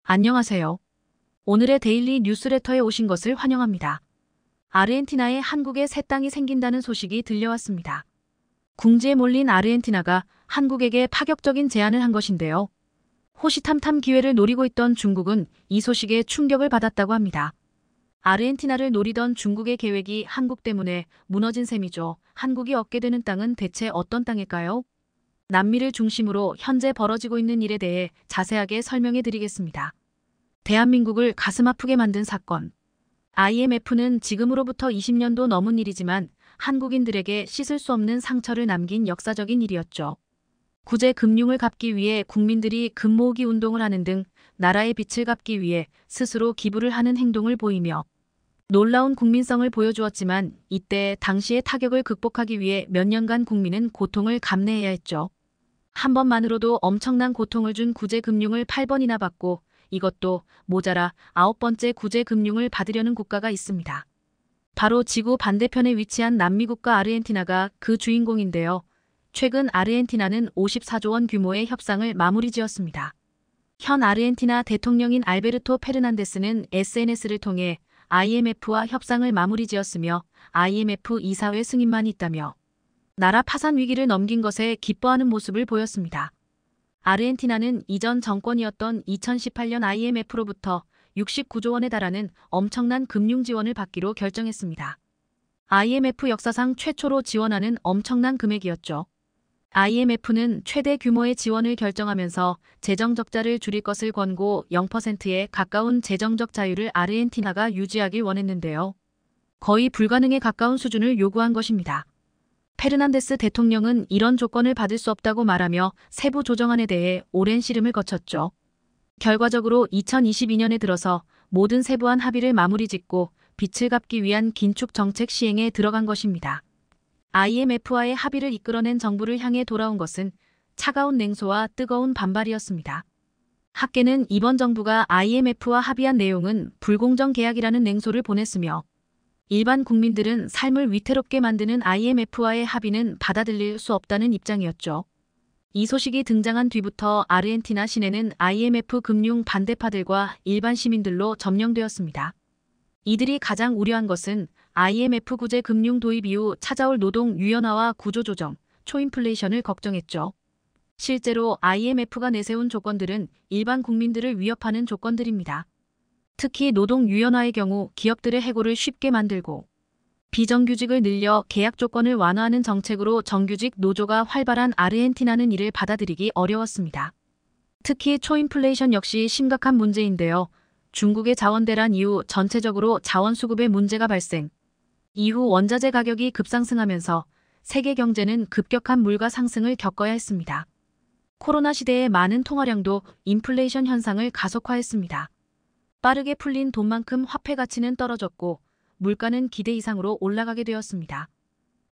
안녕하세요. 오늘의 데일리 뉴스레터에 오신 것을 환영합니다. 아르헨티나에 한국에 새 땅이 생긴다는 소식이 들려왔습니다. 궁지에 몰린 아르헨티나가 한국에게 파격적인 제안을 한 것인데요. 호시탐탐 기회를 노리고 있던 중국은 이 소식에 충격을 받았다고 합니다. 아르헨티나를 노리던 중국의 계획이 한국 때문에 무너진 셈이죠. 한국이 얻게 되는 땅은 대체 어떤 땅일까요? 남미를 중심으로 현재 벌어지고 있는 일에 대해 자세하게 설명해 드리겠습니다. 대한민국을 가슴 아프게 만든 사건. IMF는 지금으로부터 20년도 넘은 일이지만 한국인들에게 씻을 수 없는 상처를 남긴 역사적인 일이었죠. 구제 금융을 갚기 위해 국민들이 금 모으기 운동을 하는 등 나라의 빚을 갚기 위해 스스로 기부를 하는 행동을 보이며 놀라운 국민성을 보여주었지만 이때 당시의 타격을 극복하기 위해 몇 년간 국민은 고통을 감내해야 했죠. 한 번만으로도 엄청난 고통을 준 구제 금융을 8번이나 받고 이것도 모자라 9번째 구제 금융을 받으려는 국가가 있습니다. 바로 지구 반대편에 위치한 남미 국가 아르헨티나가 그 주인공인데요. 최근 아르헨티나는 54조 원 규모의 협상을 마무리 지었습니다. 현 아르헨티나 대통령인 알베르토 페르난데스는 SNS를 통해 IMF와 협상을 마무리 지었으며 IMF 이사회 승인만 있다며 나라 파산 위기를 넘긴 것에 기뻐하는 모습을 보였습니다. 아르헨티나는 이전 정권이었던 2018년 IMF로부터 69조 원에 달하는 엄청난 금융 지원을 받기로 결정했습니다. IMF 역사상 최초로 지원하는 엄청난 금액이었죠. IMF는 최대 규모의 지원을 결정하면서 재정 적자를 줄일 것을 권고 0%에 가까운 재정적 자유를 아르헨티나가 유지하길 원했는데요. 거의 불가능에 가까운 수준을 요구한 것입니다. 페르난데스 대통령은 이런 조건을 받을 수 없다고 말하며 세부 조정안에 대해 오랜 씨름을 거쳤죠. 결과적으로 2022년에 들어서 모든 세부안 합의를 마무리 짓고 빚을 갚기 위한 긴축 정책 시행에 들어간 것입니다. IMF와의 합의를 이끌어낸 정부를 향해 돌아온 것은 차가운 냉소와 뜨거운 반발이었습니다. 학계는 이번 정부가 IMF와 합의한 내용은 불공정 계약이라는 냉소를 보냈으며 일반 국민들은 삶을 위태롭게 만드는 IMF와의 합의는 받아들일 수 없다는 입장이었죠. 이 소식이 등장한 뒤부터 아르헨티나 시내는 IMF 금융 반대파들과 일반 시민들로 점령되었습니다. 이들이 가장 우려한 것은 IMF 구제 금융 도입 이후 찾아올 노동 유연화와 구조조정, 초인플레이션을 걱정했죠. 실제로 IMF가 내세운 조건들은 일반 국민들을 위협하는 조건들입니다. 특히 노동 유연화의 경우 기업들의 해고를 쉽게 만들고 비정규직을 늘려 계약 조건을 완화하는 정책으로 정규직 노조가 활발한 아르헨티나는 이를 받아들이기 어려웠습니다. 특히 초인플레이션 역시 심각한 문제인데요. 중국의 자원 대란 이후 전체적으로 자원 수급에 문제가 발생. 이후 원자재 가격이 급상승하면서 세계 경제는 급격한 물가 상승을 겪어야 했습니다. 코로나 시대의 많은 통화량도 인플레이션 현상을 가속화했습니다. 빠르게 풀린 돈만큼 화폐 가치는 떨어졌고 물가는 기대 이상으로 올라가게 되었습니다.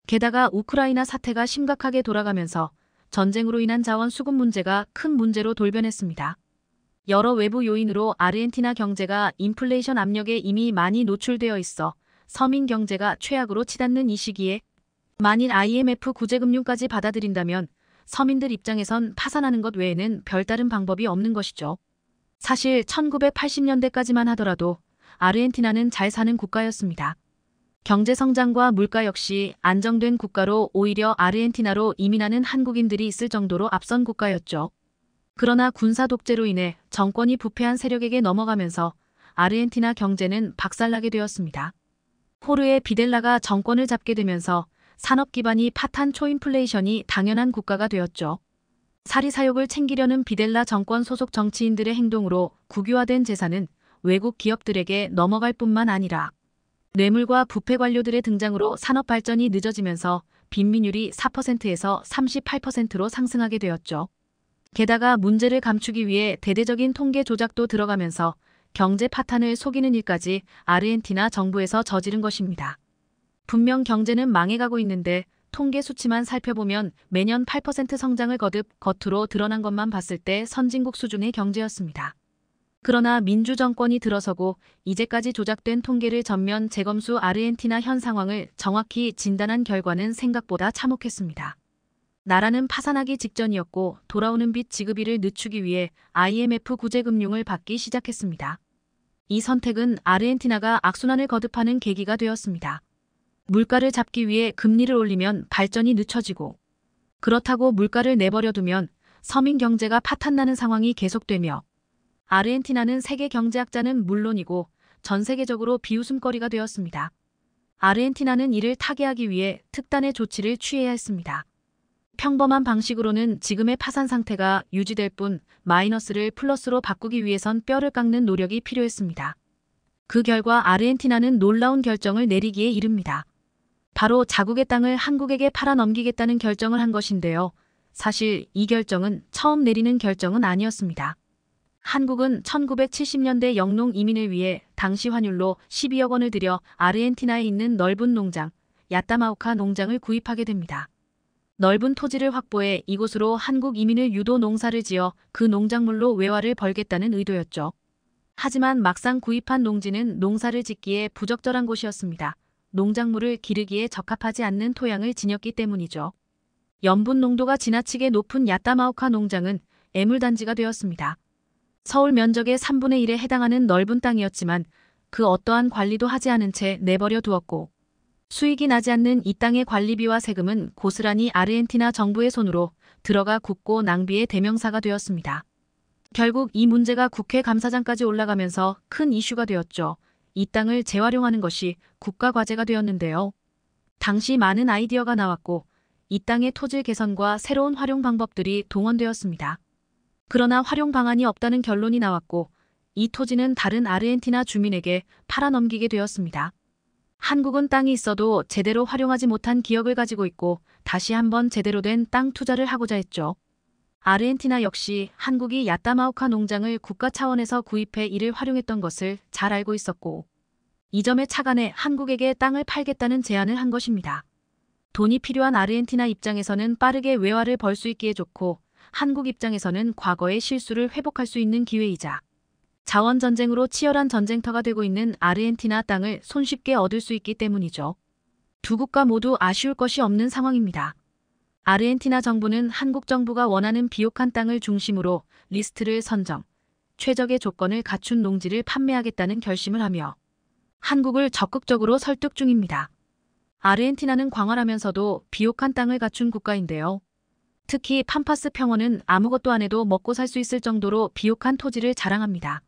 게다가 우크라이나 사태가 심각하게 돌아가면서 전쟁으로 인한 자원 수급 문제가 큰 문제로 돌변했습니다. 여러 외부 요인으로 아르헨티나 경제가 인플레이션 압력에 이미 많이 노출되어 있어 서민 경제가 최악으로 치닫는 이 시기에 만일 IMF 구제금융까지 받아들인다면 서민들 입장에선 파산하는 것 외에는 별다른 방법이 없는 것이죠. 사실 1980년대까지만 하더라도 아르헨티나는 잘 사는 국가였습니다. 경제 성장과 물가 역시 안정된 국가로 오히려 아르헨티나로 이민하는 한국인들이 있을 정도로 앞선 국가였죠. 그러나 군사 독재로 인해 정권이 부패한 세력에게 넘어가면서 아르헨티나 경제는 박살나게 되었습니다. 호르헤 비델라가 정권을 잡게 되면서 산업 기반이 파탄 초인플레이션이 당연한 국가가 되었죠. 사리사욕을 챙기려는 비델라 정권 소속 정치인들의 행동으로 국유화된 재산은 외국 기업들에게 넘어갈 뿐만 아니라 뇌물과 부패 관료들의 등장으로 산업 발전이 늦어지면서 빈민율이 4%에서 38%로 상승하게 되었죠. 게다가 문제를 감추기 위해 대대적인 통계 조작도 들어가면서 경제 파탄을 속이는 일까지 아르헨티나 정부에서 저지른 것입니다. 분명 경제는 망해가고 있는데 통계 수치만 살펴보면 매년 8% 성장을 거듭 겉으로 드러난 것만 봤을 때 선진국 수준의 경제였습니다. 그러나 민주정권이 들어서고 이제까지 조작된 통계를 전면 재검수 아르헨티나 현 상황을 정확히 진단한 결과는 생각보다 참혹했습니다. 나라는 파산하기 직전이었고 돌아오는 빚 지급일을 늦추기 위해 IMF 구제금융을 받기 시작했습니다. 이 선택은 아르헨티나가 악순환을 거듭하는 계기가 되었습니다. 물가를 잡기 위해 금리를 올리면 발전이 늦춰지고, 그렇다고 물가를 내버려두면 서민 경제가 파탄나는 상황이 계속되며, 아르헨티나는 세계 경제학자는 물론이고 전 세계적으로 비웃음거리가 되었습니다. 아르헨티나는 이를 타개하기 위해 특단의 조치를 취해야 했습니다. 평범한 방식으로는 지금의 파산 상태가 유지될 뿐 마이너스를 플러스로 바꾸기 위해선 뼈를 깎는 노력이 필요했습니다. 그 결과 아르헨티나는 놀라운 결정을 내리기에 이릅니다. 바로 자국의 땅을 한국에게 팔아 넘기겠다는 결정을 한 것인데요. 사실 이 결정은 처음 내리는 결정은 아니었습니다. 한국은 1970년대 영농 이민을 위해 당시 환율로 12억 원을 들여 아르헨티나에 있는 넓은 농장, 야따마우카 농장을 구입하게 됩니다. 넓은 토지를 확보해 이곳으로 한국 이민을 유도 농사를 지어 그 농작물로 외화를 벌겠다는 의도였죠. 하지만 막상 구입한 농지는 농사를 짓기에 부적절한 곳이었습니다. 농작물을 기르기에 적합하지 않는 토양을 지녔기 때문이죠. 염분 농도가 지나치게 높은 야따마우카 농장은 애물단지가 되었습니다. 서울 면적의 3분의 1에 해당하는 넓은 땅이었지만 그 어떠한 관리도 하지 않은 채 내버려 두었고, 수익이 나지 않는 이 땅의 관리비와 세금은 고스란히 아르헨티나 정부의 손으로 들어가 국고 낭비의 대명사가 되었습니다. 결국 이 문제가 국회 감사장까지 올라가면서 큰 이슈가 되었죠. 이 땅을 재활용하는 것이 국가과제가 되었는데요. 당시 많은 아이디어가 나왔고 이 땅의 토질 개선과 새로운 활용 방법들이 동원되었습니다. 그러나 활용 방안이 없다는 결론이 나왔고 이 토지는 다른 아르헨티나 주민에게 팔아넘기게 되었습니다. 한국은 땅이 있어도 제대로 활용하지 못한 기억을 가지고 있고 다시 한번 제대로 된 땅 투자를 하고자 했죠. 아르헨티나 역시 한국이 야따마우카 농장을 국가 차원에서 구입해 이를 활용했던 것을 잘 알고 있었고, 이 점에 착안해 한국에게 땅을 팔겠다는 제안을 한 것입니다. 돈이 필요한 아르헨티나 입장에서는 빠르게 외화를 벌 수 있기에 좋고, 한국 입장에서는 과거의 실수를 회복할 수 있는 기회이자 자원전쟁으로 치열한 전쟁터가 되고 있는 아르헨티나 땅을 손쉽게 얻을 수 있기 때문이죠. 두 국가 모두 아쉬울 것이 없는 상황입니다. 아르헨티나 정부는 한국 정부가 원하는 비옥한 땅을 중심으로 리스트를 선정, 최적의 조건을 갖춘 농지를 판매하겠다는 결심을 하며 한국을 적극적으로 설득 중입니다. 아르헨티나는 광활하면서도 비옥한 땅을 갖춘 국가인데요. 특히 팜파스 평원은 아무것도 안 해도 먹고 살 수 있을 정도로 비옥한 토지를 자랑합니다.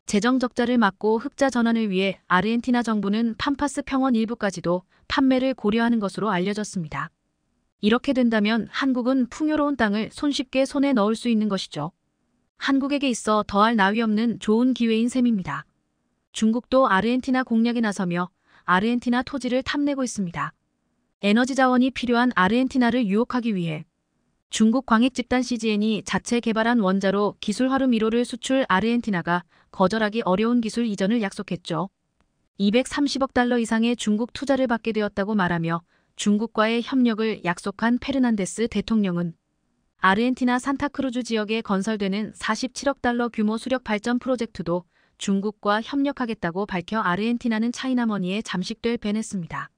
재정 적자를 막고 흑자 전환을 위해 아르헨티나 정부는 팜파스 평원 일부까지도 판매를 고려하는 것으로 알려졌습니다. 이렇게 된다면 한국은 풍요로운 땅을 손쉽게 손에 넣을 수 있는 것이죠. 한국에게 있어 더할 나위 없는 좋은 기회인 셈입니다. 중국도 아르헨티나 공략에 나서며 아르헨티나 토지를 탐내고 있습니다. 에너지 자원이 필요한 아르헨티나를 유혹하기 위해 중국 광핵 집단 CGN이 자체 개발한 원자로 기술 활용 1호를 수출 아르헨티나가 거절하기 어려운 기술 이전을 약속했죠. 230억 달러 이상의 중국 투자를 받게 되었다고 말하며 중국과의 협력을 약속한 페르난데스 대통령은 아르헨티나 산타크루즈 지역에 건설되는 47억 달러 규모 수력 발전 프로젝트도 중국과 협력하겠다고 밝혀 아르헨티나는 차이나머니에 잠식될 뻔했습니다.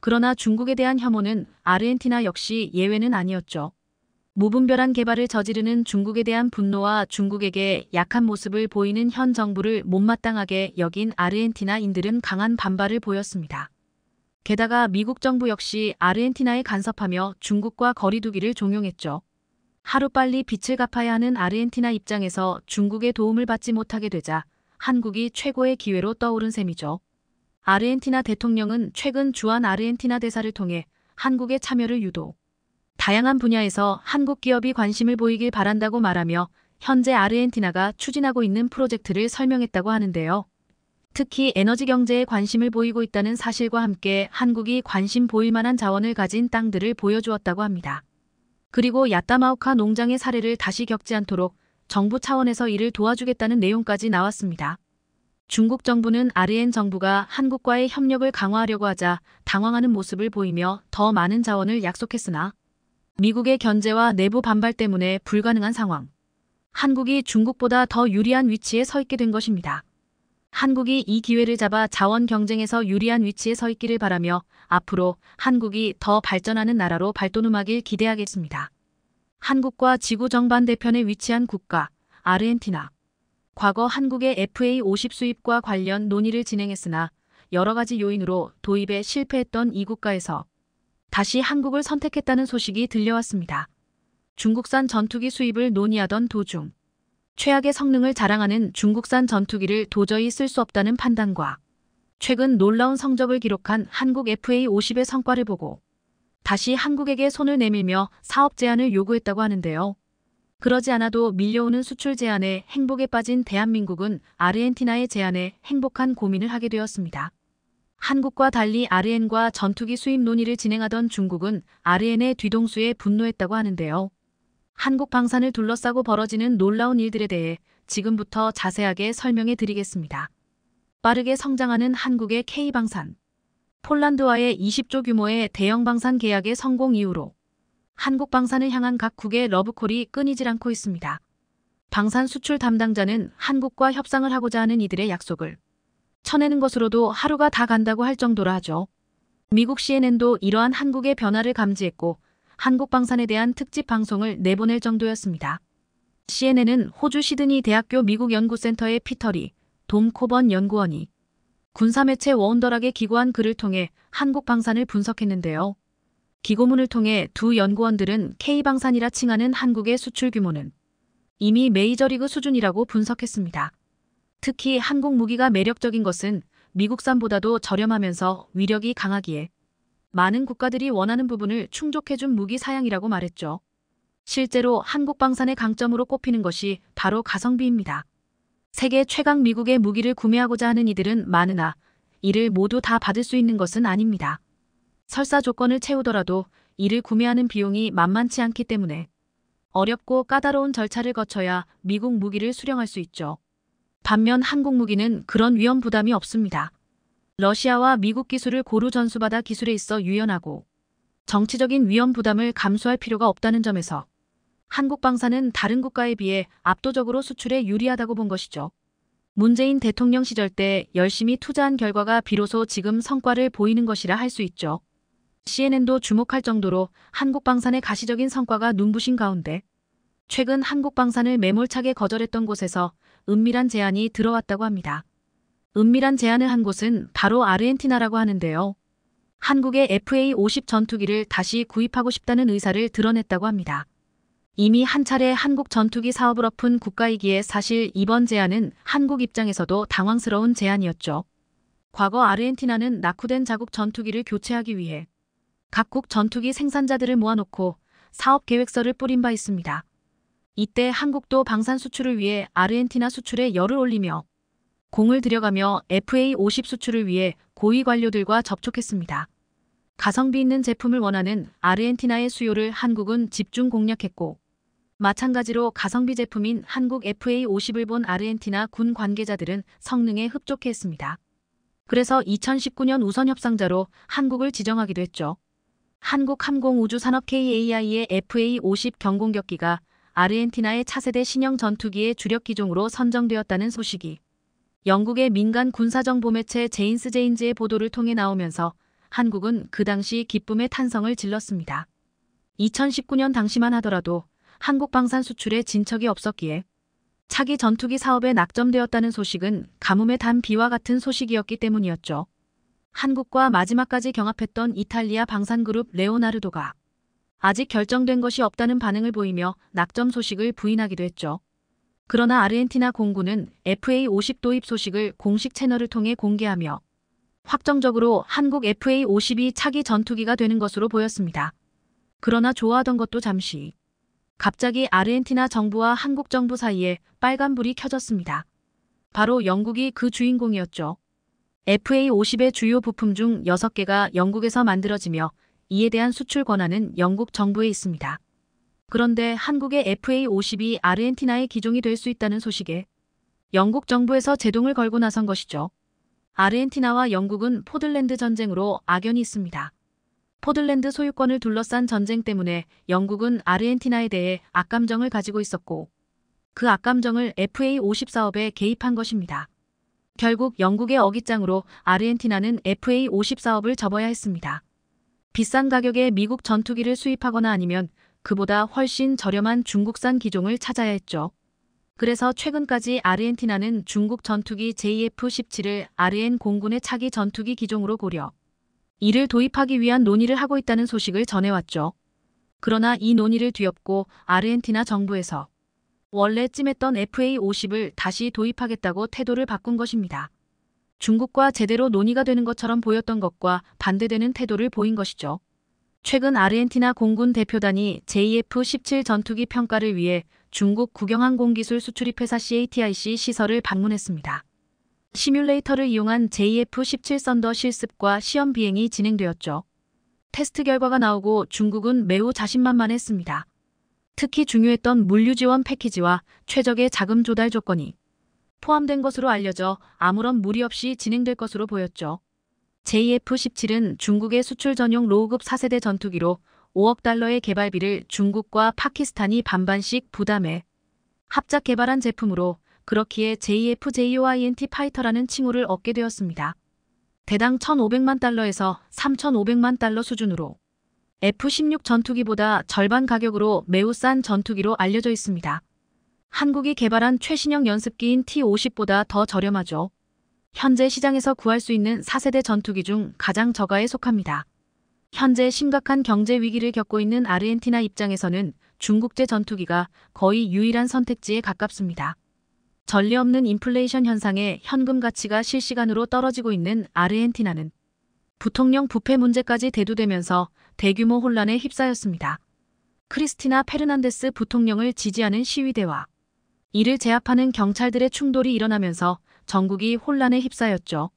그러나 중국에 대한 혐오는 아르헨티나 역시 예외는 아니었죠. 무분별한 개발을 저지르는 중국에 대한 분노와 중국에게 약한 모습을 보이는 현 정부를 못마땅하게 여긴 아르헨티나인들은 강한 반발을 보였습니다. 게다가 미국 정부 역시 아르헨티나에 간섭하며 중국과 거리두기를 종용했죠. 하루빨리 빚을 갚아야 하는 아르헨티나 입장에서 중국의 도움을 받지 못하게 되자 한국이 최고의 기회로 떠오른 셈이죠. 아르헨티나 대통령은 최근 주한 아르헨티나 대사를 통해 한국의 참여를 유도, 다양한 분야에서 한국 기업이 관심을 보이길 바란다고 말하며 현재 아르헨티나가 추진하고 있는 프로젝트를 설명했다고 하는데요. 특히 에너지 경제에 관심을 보이고 있다는 사실과 함께 한국이 관심 보일 만한 자원을 가진 땅들을 보여주었다고 합니다. 그리고 야따마우카 농장의 사례를 다시 겪지 않도록 정부 차원에서 이를 도와주겠다는 내용까지 나왔습니다. 중국 정부는 아르헨 정부가 한국과의 협력을 강화하려고 하자 당황하는 모습을 보이며 더 많은 자원을 약속했으나 미국의 견제와 내부 반발 때문에 불가능한 상황. 한국이 중국보다 더 유리한 위치에 서 있게 된 것입니다. 한국이 이 기회를 잡아 자원 경쟁에서 유리한 위치에 서 있기를 바라며 앞으로 한국이 더 발전하는 나라로 발돋움하길 기대하겠습니다. 한국과 지구 정반대편에 위치한 국가 아르헨티나. 과거 한국의 FA50 수입과 관련 논의를 진행했으나 여러 가지 요인으로 도입에 실패했던 이 국가에서 다시 한국을 선택했다는 소식이 들려왔습니다. 중국산 전투기 수입을 논의하던 도중 최악의 성능을 자랑하는 중국산 전투기를 도저히 쓸 수 없다는 판단과 최근 놀라운 성적을 기록한 한국 FA50의 성과를 보고 다시 한국에게 손을 내밀며 사업 제한을 요구했다고 하는데요. 그러지 않아도 밀려오는 수출 제한에 행복에 빠진 대한민국은 아르헨티나의 제한에 행복한 고민을 하게 되었습니다. 한국과 달리 아르헨과 전투기 수입 논의를 진행하던 중국은 아르헨의 뒤통수에 분노했다고 하는데요. 한국 방산을 둘러싸고 벌어지는 놀라운 일들에 대해 지금부터 자세하게 설명해 드리겠습니다. 빠르게 성장하는 한국의 K방산. 폴란드와의 20조 규모의 대형 방산 계약의 성공 이후로 한국 방산을 향한 각국의 러브콜이 끊이질 않고 있습니다. 방산 수출 담당자는 한국과 협상을 하고자 하는 이들의 약속을 쳐내는 것으로도 하루가 다 간다고 할 정도라 하죠. 미국 CNN도 이러한 한국의 변화를 감지했고 한국 방산에 대한 특집 방송을 내보낼 정도였습니다. CNN은 호주 시드니 대학교 미국 연구센터의 피터리 돔 코번 연구원이 군사매체 워운더락에 기고한 글을 통해 한국 방산을 분석했는데요. 기고문을 통해 두 연구원들은 K방산이라 칭하는 한국의 수출 규모는 이미 메이저리그 수준이라고 분석했습니다. 특히 한국 무기가 매력적인 것은 미국산보다도 저렴하면서 위력이 강하기에 많은 국가들이 원하는 부분을 충족해준 무기 사양이라고 말했죠. 실제로 한국 방산의 강점으로 꼽히는 것이 바로 가성비입니다. 세계 최강 미국의 무기를 구매하고자 하는 이들은 많으나 이를 모두 다 받을 수 있는 것은 아닙니다. 설사 조건을 채우더라도 이를 구매하는 비용이 만만치 않기 때문에 어렵고 까다로운 절차를 거쳐야 미국 무기를 수령할 수 있죠. 반면 한국 무기는 그런 위험 부담이 없습니다. 러시아와 미국 기술을 고루 전수받아 기술에 있어 유연하고 정치적인 위험 부담을 감수할 필요가 없다는 점에서 한국 방산은 다른 국가에 비해 압도적으로 수출에 유리하다고 본 것이죠. 문재인 대통령 시절 때 열심히 투자한 결과가 비로소 지금 성과를 보이는 것이라 할 수 있죠. CNN도 주목할 정도로 한국 방산의 가시적인 성과가 눈부신 가운데 최근 한국 방산을 매몰차게 거절했던 곳에서 은밀한 제안이 들어왔다고 합니다. 은밀한 제안을 한 곳은 바로 아르헨티나라고 하는데요. 한국의 FA50 전투기를 다시 구입하고 싶다는 의사를 드러냈다고 합니다. 이미 한 차례 한국 전투기 사업을 엎은 국가이기에 사실 이번 제안은 한국 입장에서도 당황스러운 제안이었죠. 과거 아르헨티나는 낙후된 자국 전투기를 교체하기 위해 각국 전투기 생산자들을 모아놓고 사업 계획서를 뿌린 바 있습니다. 이때 한국도 방산 수출을 위해 아르헨티나 수출에 열을 올리며 공을 들여가며 FA50 수출을 위해 고위 관료들과 접촉했습니다. 가성비 있는 제품을 원하는 아르헨티나의 수요를 한국은 집중 공략했고 마찬가지로 가성비 제품인 한국 FA50을 본 아르헨티나 군 관계자들은 성능에 흡족해했습니다. 그래서 2019년 우선 협상자로 한국을 지정하기도 했죠. 한국함공우주산업 KAI의 FA50 경공격기가 아르헨티나의 차세대 신형 전투기의 주력 기종으로 선정되었다는 소식이 영국의 민간 군사정보 매체 제인스 제인즈의 보도를 통해 나오면서 한국은 그 당시 기쁨의 탄성을 질렀습니다. 2019년 당시만 하더라도 한국 방산 수출에 진척이 없었기에 차기 전투기 사업에 낙점되었다는 소식은 가뭄에 단 비와 같은 소식이었기 때문이었죠. 한국과 마지막까지 경합했던 이탈리아 방산그룹 레오나르도가 아직 결정된 것이 없다는 반응을 보이며 낙점 소식을 부인하기도 했죠. 그러나 아르헨티나 공군은 FA50 도입 소식을 공식 채널을 통해 공개하며 확정적으로 한국 FA50이 차기 전투기가 되는 것으로 보였습니다. 그러나 좋아하던 것도 잠시 갑자기 아르헨티나 정부와 한국 정부 사이에 빨간불이 켜졌습니다. 바로 영국이 그 주인공이었죠. FA50의 주요 부품 중 6개가 영국에서 만들어지며 이에 대한 수출 권한은 영국 정부에 있습니다. 그런데 한국의 FA50이 아르헨티나의 기종이 될 수 있다는 소식에 영국 정부에서 제동을 걸고 나선 것이죠. 아르헨티나와 영국은 포들랜드 전쟁으로 악연이 있습니다. 포들랜드 소유권을 둘러싼 전쟁 때문에 영국은 아르헨티나에 대해 악감정을 가지고 있었고 그 악감정을 FA50 사업에 개입한 것입니다. 결국 영국의 어깃장으로 아르헨티나는 FA-50 사업을 접어야 했습니다. 비싼 가격에 미국 전투기를 수입하거나 아니면 그보다 훨씬 저렴한 중국산 기종을 찾아야 했죠. 그래서 최근까지 아르헨티나는 중국 전투기 JF-17을 아르헨 공군의 차기 전투기 기종으로 고려. 이를 도입하기 위한 논의를 하고 있다는 소식을 전해왔죠. 그러나 이 논의를 뒤엎고 아르헨티나 정부에서 원래 찜했던 FA-50을 다시 도입하겠다고 태도를 바꾼 것입니다. 중국과 제대로 논의가 되는 것처럼 보였던 것과 반대되는 태도를 보인 것이죠. 최근 아르헨티나 공군 대표단이 JF-17 전투기 평가를 위해 중국 국영항공기술 수출입 회사 CATIC 시설을 방문했습니다. 시뮬레이터를 이용한 JF-17 썬더 실습과 시험 비행이 진행되었죠. 테스트 결과가 나오고 중국은 매우 자신만만했습니다. 특히 중요했던 물류 지원 패키지와 최적의 자금 조달 조건이 포함된 것으로 알려져 아무런 무리 없이 진행될 것으로 보였죠. JF-17은 중국의 수출 전용 로우급 4세대 전투기로 5억 달러의 개발비를 중국과 파키스탄이 반반씩 부담해 합작 개발한 제품으로 그렇기에 JF-JOINT 파이터라는 칭호를 얻게 되었습니다. 대당 1,500만 달러에서 3,500만 달러 수준으로 F-16 전투기보다 절반 가격으로 매우 싼 전투기로 알려져 있습니다. 한국이 개발한 최신형 연습기인 T-50보다 더 저렴하죠. 현재 시장에서 구할 수 있는 4세대 전투기 중 가장 저가에 속합니다. 현재 심각한 경제 위기를 겪고 있는 아르헨티나 입장에서는 중국제 전투기가 거의 유일한 선택지에 가깝습니다. 전례 없는 인플레이션 현상에 현금 가치가 실시간으로 떨어지고 있는 아르헨티나는 부통령 부패 문제까지 대두되면서 대규모 혼란에 휩싸였습니다. 크리스티나 페르난데스 부통령을 지지하는 시위대와 이를 제압하는 경찰들의 충돌이 일어나면서 전국이 혼란에 휩싸였죠.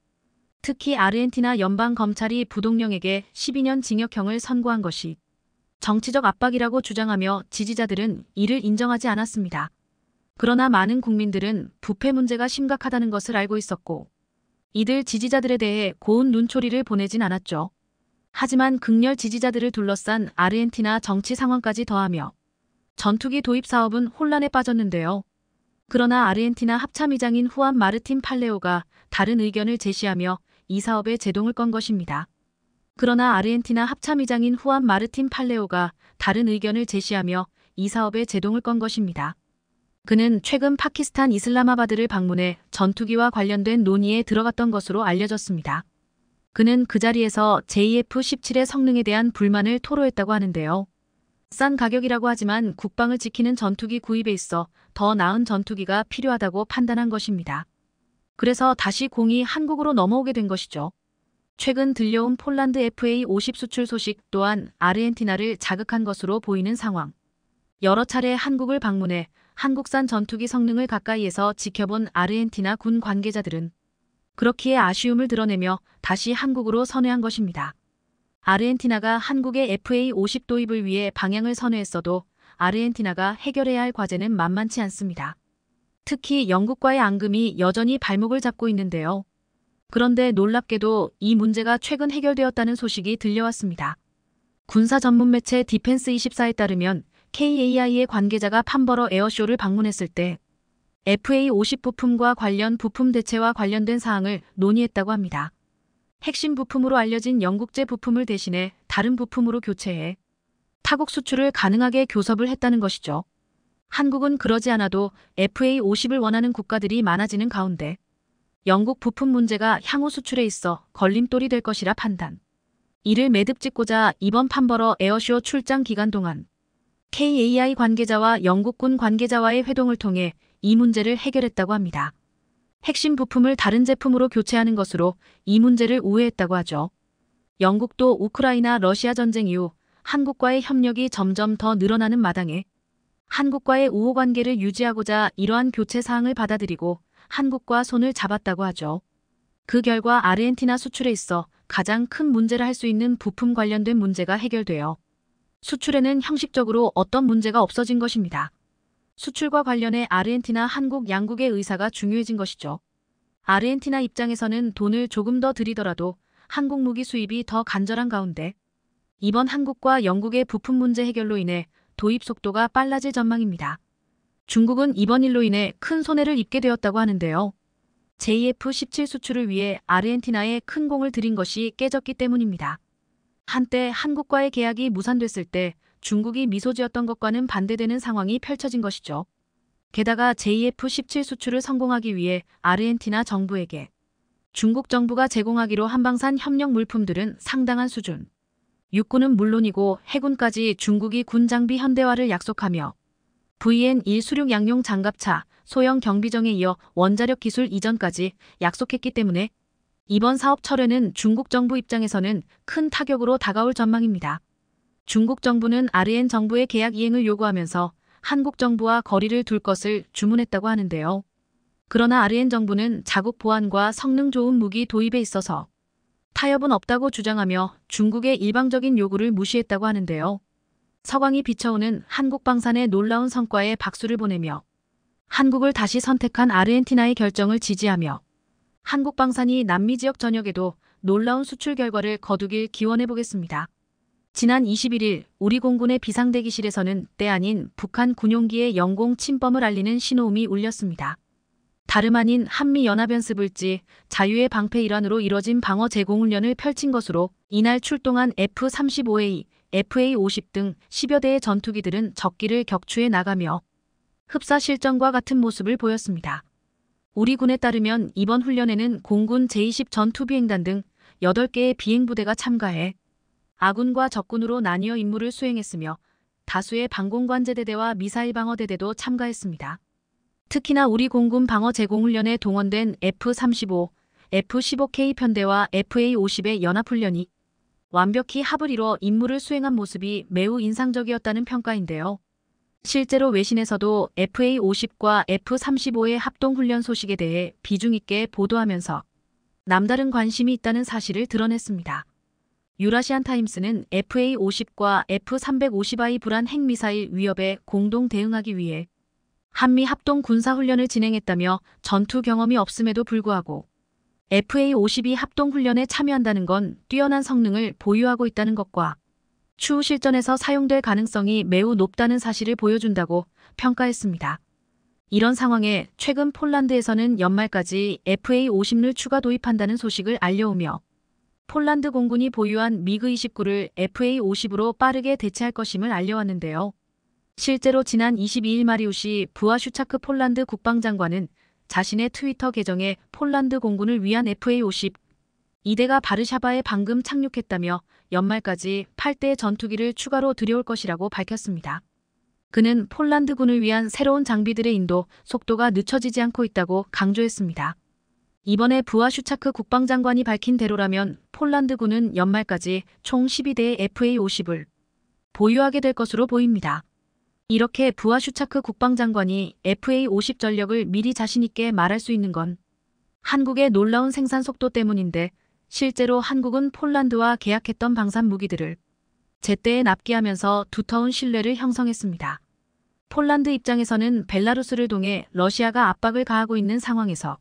특히 아르헨티나 연방검찰이 부통령에게 12년 징역형을 선고한 것이 정치적 압박이라고 주장하며 지지자들은 이를 인정하지 않았습니다. 그러나 많은 국민들은 부패 문제가 심각하다는 것을 알고 있었고 이들 지지자들에 대해 고운 눈초리를 보내진 않았죠. 하지만 극렬 지지자들을 둘러싼 아르헨티나 정치 상황까지 더하며 전투기 도입 사업은 혼란에 빠졌는데요. 그러나 아르헨티나 합참의장인 후안 마르틴 팔레오가 다른 의견을 제시하며 이 사업에 제동을 건 것입니다. 그러나 아르헨티나 합참의장인 후안 마르틴 팔레오가 다른 의견을 제시하며 이 사업에 제동을 건 것입니다. 그는 최근 파키스탄 이슬라마바드를 방문해 전투기와 관련된 논의에 들어갔던 것으로 알려졌습니다. 그는 그 자리에서 JF-17의 성능에 대한 불만을 토로했다고 하는데요. 싼 가격이라고 하지만 국방을 지키는 전투기 구입에 있어 더 나은 전투기가 필요하다고 판단한 것입니다. 그래서 다시 공이 한국으로 넘어오게 된 것이죠. 최근 들려온 폴란드 FA-50 수출 소식 또한 아르헨티나를 자극한 것으로 보이는 상황. 여러 차례 한국을 방문해 한국산 전투기 성능을 가까이에서 지켜본 아르헨티나 군 관계자들은 그렇기에 아쉬움을 드러내며 다시 한국으로 선회한 것입니다. 아르헨티나가 한국의 FA-50 도입을 위해 방향을 선회했어도 아르헨티나가 해결해야 할 과제는 만만치 않습니다. 특히 영국과의 앙금이 여전히 발목을 잡고 있는데요. 그런데 놀랍게도 이 문제가 최근 해결되었다는 소식이 들려왔습니다. 군사 전문 매체 디펜스24에 따르면 KAI의 관계자가 판버러 에어쇼를 방문했을 때 FA-50 부품과 관련 부품 대체와 관련된 사항을 논의했다고 합니다. 핵심 부품으로 알려진 영국제 부품을 대신해 다른 부품으로 교체해 타국 수출을 가능하게 교섭을 했다는 것이죠. 한국은 그러지 않아도 FA-50을 원하는 국가들이 많아지는 가운데 영국 부품 문제가 향후 수출에 있어 걸림돌이 될 것이라 판단. 이를 매듭 짓고자 이번 판버러 에어쇼 출장 기간 동안 KAI 관계자와 영국군 관계자와의 회동을 통해 이 문제를 해결했다고 합니다. 핵심 부품을 다른 제품으로 교체하는 것으로 이 문제를 우회했다고 하죠. 영국도 우크라이나 러시아 전쟁 이후 한국과의 협력이 점점 더 늘어나는 마당에 한국과의 우호 관계를 유지하고자 이러한 교체 사항을 받아들이고 한국과 손을 잡았다고 하죠. 그 결과 아르헨티나 수출에 있어 가장 큰 문제라 할 수 있는 부품 관련된 문제가 해결되어 수출에는 형식적으로 어떤 문제가 없어진 것입니다. 수출과 관련해 아르헨티나, 한국 양국의 의사가 중요해진 것이죠. 아르헨티나 입장에서는 돈을 조금 더 들이더라도 한국 무기 수입이 더 간절한 가운데 이번 한국과 영국의 부품 문제 해결로 인해 도입 속도가 빨라질 전망입니다. 중국은 이번 일로 인해 큰 손해를 입게 되었다고 하는데요. JF-17 수출을 위해 아르헨티나에 큰 공을 들인 것이 깨졌기 때문입니다. 한때 한국과의 계약이 무산됐을 때 중국이 미소지었던 것과는 반대되는 상황이 펼쳐진 것이죠. 게다가 JF-17 수출을 성공하기 위해 아르헨티나 정부에게 중국 정부가 제공하기로 한방산 협력 물품들은 상당한 수준. 육군은 물론이고 해군까지 중국이 군 장비 현대화를 약속하며 VN1 수륙 양용 장갑차, 소형 경비정에 이어 원자력 기술 이전까지 약속했기 때문에 이번 사업 철회는 중국 정부 입장에서는 큰 타격으로 다가올 전망입니다. 중국 정부는 아르헨 정부의 계약 이행을 요구하면서 한국 정부와 거리를 둘 것을 주문했다고 하는데요. 그러나 아르헨 정부는 자국 보안과 성능 좋은 무기 도입에 있어서 타협은 없다고 주장하며 중국의 일방적인 요구를 무시했다고 하는데요. 서광이 비춰오는 한국 방산의 놀라운 성과에 박수를 보내며 한국을 다시 선택한 아르헨티나의 결정을 지지하며 한국 방산이 남미 지역 전역에도 놀라운 수출 결과를 거두길 기원해 보겠습니다. 지난 21일 우리 공군의 비상대기실에서는 때 아닌 북한 군용기의 영공 침범을 알리는 신호음이 울렸습니다. 다름 아닌 한미연합연습을지 자유의 방패 일환으로 이뤄진 방어 제공훈련을 펼친 것으로 이날 출동한 F-35A, FA-50 등 10여 대의 전투기들은 적기를 격추해 나가며 흡사 실전과 같은 모습을 보였습니다. 우리 군에 따르면 이번 훈련에는 공군 제20 전투비행단 등 8개의 비행부대가 참가해 아군과 적군으로 나뉘어 임무를 수행했으며 다수의 방공관제대대와 미사일 방어대대도 참가했습니다. 특히나 우리 공군 방어 제공훈련에 동원된 F-35, F-15K 편대와 FA-50의 연합훈련이 완벽히 합을 이뤄 임무를 수행한 모습이 매우 인상적이었다는 평가인데요. 실제로 외신에서도 FA-50과 F-35의 합동훈련 소식에 대해 비중 있게 보도하면서 남다른 관심이 있다는 사실을 드러냈습니다. 유라시안 타임스는 FA-50과 F-350I 불안 핵미사일 위협에 공동 대응하기 위해 한미 합동 군사훈련을 진행했다며 전투 경험이 없음에도 불구하고 FA-52 합동훈련에 참여한다는 건 뛰어난 성능을 보유하고 있다는 것과 추후 실전에서 사용될 가능성이 매우 높다는 사실을 보여준다고 평가했습니다. 이런 상황에 최근 폴란드에서는 연말까지 FA-50를 추가 도입한다는 소식을 알려오며 폴란드 공군이 보유한 미그-29를 FA-50으로 빠르게 대체할 것임을 알려왔는데요. 실제로 지난 22일 마리우시 부아슈차크 폴란드 국방장관은 자신의 트위터 계정에 폴란드 공군을 위한 FA-50 2대가 바르샤바에 방금 착륙했다며 연말까지 8대의 전투기를 추가로 들여올 것이라고 밝혔습니다. 그는 폴란드군을 위한 새로운 장비들의 인도 속도가 늦춰지지 않고 있다고 강조했습니다. 이번에 부아슈차크 국방장관이 밝힌 대로라면 폴란드군은 연말까지 총 12대의 FA-50을 보유하게 될 것으로 보입니다. 이렇게 부아슈차크 국방장관이 FA-50 전력을 미리 자신있게 말할 수 있는 건 한국의 놀라운 생산 속도 때문인데 실제로 한국은 폴란드와 계약했던 방산 무기들을 제때에 납기하면서 두터운 신뢰를 형성했습니다. 폴란드 입장에서는 벨라루스를 통해 러시아가 압박을 가하고 있는 상황에서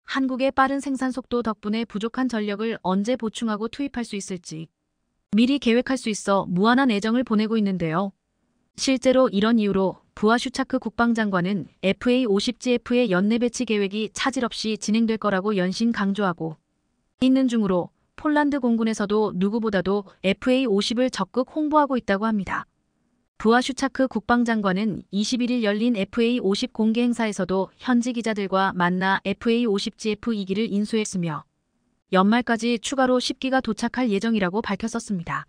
한국의 빠른 생산 속도 덕분에 부족한 전력을 언제 보충하고 투입할 수 있을지 미리 계획할 수 있어 무한한 애정을 보내고 있는데요. 실제로 이런 이유로 부아슈차크 국방장관은 FA-50GF의 연내 배치 계획이 차질 없이 진행될 거라고 연신 강조하고 있는 중으로 폴란드 공군에서도 누구보다도 FA-50을 적극 홍보하고 있다고 합니다. 부아슈차크 국방장관은 21일 열린 FA-50 공개 행사에서도 현지 기자들과 만나 FA-50GF 2기를 인수했으며 연말까지 추가로 10기가 도착할 예정이라고 밝혔었습니다.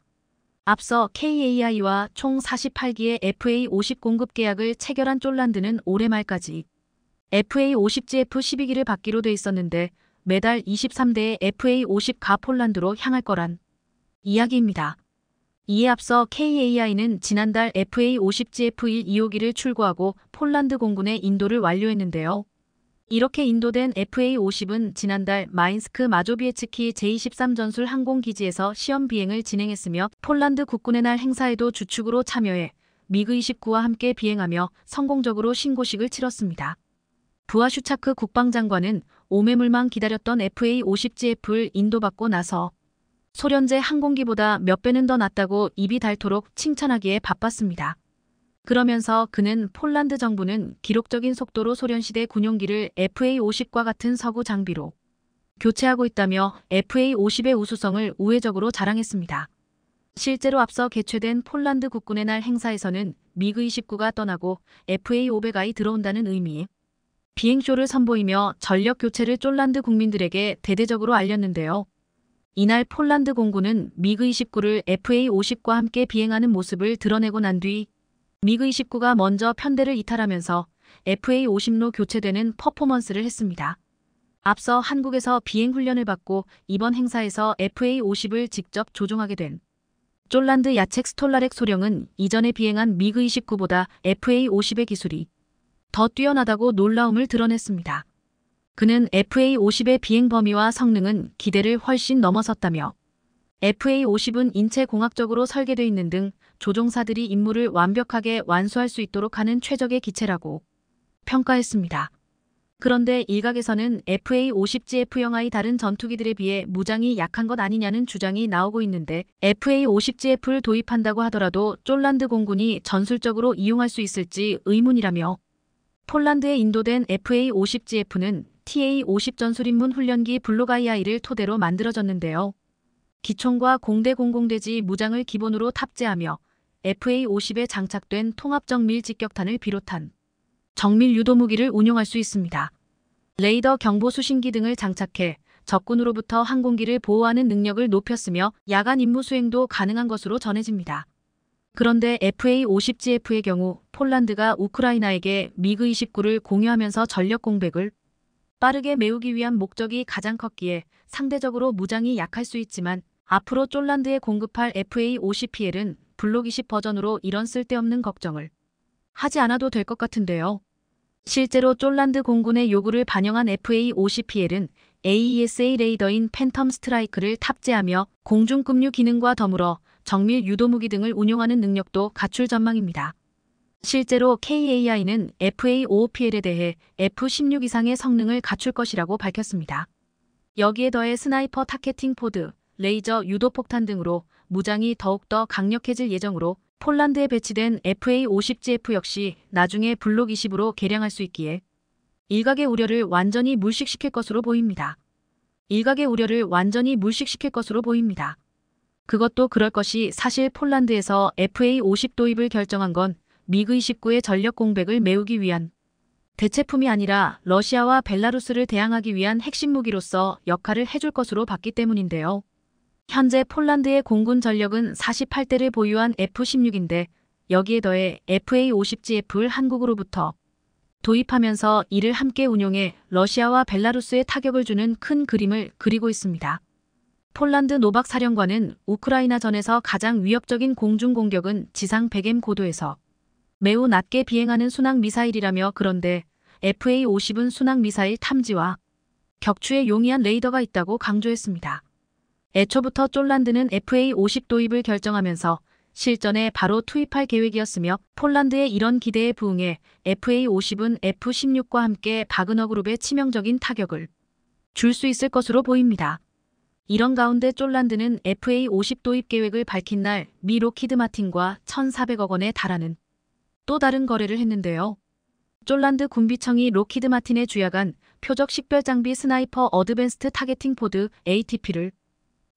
앞서 KAI와 총 48기의 FA-50 공급 계약을 체결한 폴란드는 올해 말까지 FA-50GF 12기를 받기로 돼 있었는데 매달 23대의 FA-50가 폴란드로 향할 거란 이야기입니다. 이에 앞서 KAI는 지난달 FA-50GF 1 2호기를 출고하고 폴란드 공군에 인도를 완료했는데요. 이렇게 인도된 FA-50은 지난달 마인스크 마조비에츠키 제23 전술 항공기지에서 시험 비행을 진행했으며 폴란드 국군의 날 행사에도 주축으로 참여해 미그-29와 함께 비행하며 성공적으로 신고식을 치렀습니다. 부아슈차크 국방장관은 오매물망 기다렸던 FA-50GF를 인도받고 나서 소련제 항공기보다 몇 배는 더 낫다고 입이 닳도록 칭찬하기에 바빴습니다. 그러면서 그는 폴란드 정부는 기록적인 속도로 소련시대 군용기를 FA-50과 같은 서구 장비로 교체하고 있다며 FA-50의 우수성을 우회적으로 자랑했습니다. 실제로 앞서 개최된 폴란드 국군의 날 행사에서는 미그-29가 떠나고 FA-500i 들어온다는 의미의 비행쇼를 선보이며 전력 교체를 폴란드 국민들에게 대대적으로 알렸는데요. 이날 폴란드 공군은 미그-29를 FA-50과 함께 비행하는 모습을 드러내고 난 뒤 미그-29가 먼저 편대를 이탈하면서 FA-50로 교체되는 퍼포먼스를 했습니다. 앞서 한국에서 비행 훈련을 받고 이번 행사에서 FA-50을 직접 조종하게 된 폴란드 야첵 스톨라렉 소령은 이전에 비행한 미그-29보다 FA-50의 기술이 더 뛰어나다고 놀라움을 드러냈습니다. 그는 FA-50의 비행 범위와 성능은 기대를 훨씬 넘어섰다며 FA-50은 인체공학적으로 설계되어 있는 등 조종사들이 임무를 완벽하게 완수할 수 있도록 하는 최적의 기체라고 평가했습니다. 그런데 일각에서는 FA-50GF형의 다른 전투기들에 비해 무장이 약한 것 아니냐는 주장이 나오고 있는데 FA-50GF를 도입한다고 하더라도 폴란드 공군이 전술적으로 이용할 수 있을지 의문이라며 폴란드에 인도된 FA-50GF는 TA-50 전술임문 훈련기 블로가이아이를 토대로 만들어졌는데요. 기총과 공대 공공대지 무장을 기본으로 탑재하며 FA-50에 장착된 통합정밀 직격탄을 비롯한 정밀 유도무기를 운용할 수 있습니다. 레이더 경보 수신기 등을 장착해 적군으로부터 항공기를 보호하는 능력을 높였으며 야간 임무 수행도 가능한 것으로 전해집니다. 그런데 FA-50GF의 경우 폴란드가 우크라이나에게 미그-29를 공유하면서 전력 공백을 빠르게 메우기 위한 목적이 가장 컸기에 상대적으로 무장이 약할 수 있지만 앞으로 폴란드에 공급할 FA-50PL은 블록 20 버전으로 이런 쓸데없는 걱정을 하지 않아도 될 것 같은데요. 실제로 폴란드 공군의 요구를 반영한 FA-50PL은 AESA 레이더인 팬텀 스트라이크를 탑재하며 공중급류 기능과 더불어 정밀 유도무기 등을 운용하는 능력도 갖출 전망입니다. 실제로 KAI는 FA-55PL에 대해 F-16 이상의 성능을 갖출 것이라고 밝혔습니다. 여기에 더해 스나이퍼 타겟팅 포드, 레이저 유도폭탄 등으로 무장이 더욱더 강력해질 예정으로 폴란드에 배치된 FA-50GF 역시 나중에 블록 20으로 개량할 수 있기에 일각의 우려를 완전히 물식시킬 것으로 보입니다. 그것도 그럴 것이 사실 폴란드에서 FA-50 도입을 결정한 건 미그-29의 전력 공백을 메우기 위한 대체품이 아니라 러시아와 벨라루스를 대항하기 위한 핵심 무기로서 역할을 해줄 것으로 봤기 때문인데요. 현재 폴란드의 공군 전력은 48대를 보유한 F-16인데 여기에 더해 FA-50GF를 한국으로부터 도입하면서 이를 함께 운용해 러시아와 벨라루스에 타격을 주는 큰 그림을 그리고 있습니다. 폴란드 노박 사령관은 우크라이나전에서 가장 위협적인 공중 공격은 지상 100m 고도에서 매우 낮게 비행하는 순항 미사일이라며 그런데 FA-50은 순항 미사일 탐지와 격추에 용이한 레이더가 있다고 강조했습니다. 애초부터 폴란드는 FA-50 도입을 결정하면서 실전에 바로 투입할 계획이었으며 폴란드의 이런 기대에 부응해 FA-50은 F-16과 함께 바그너 그룹에 치명적인 타격을 줄 수 있을 것으로 보입니다. 이런 가운데 폴란드는 FA-50 도입 계획을 밝힌 날 미 록히드 마틴과 1,400억 원에 달하는 또 다른 거래를 했는데요. 폴란드 군비청이 록히드 마틴에 주야간 표적 식별 장비 스나이퍼 어드밴스트 타겟팅 포드 ATP를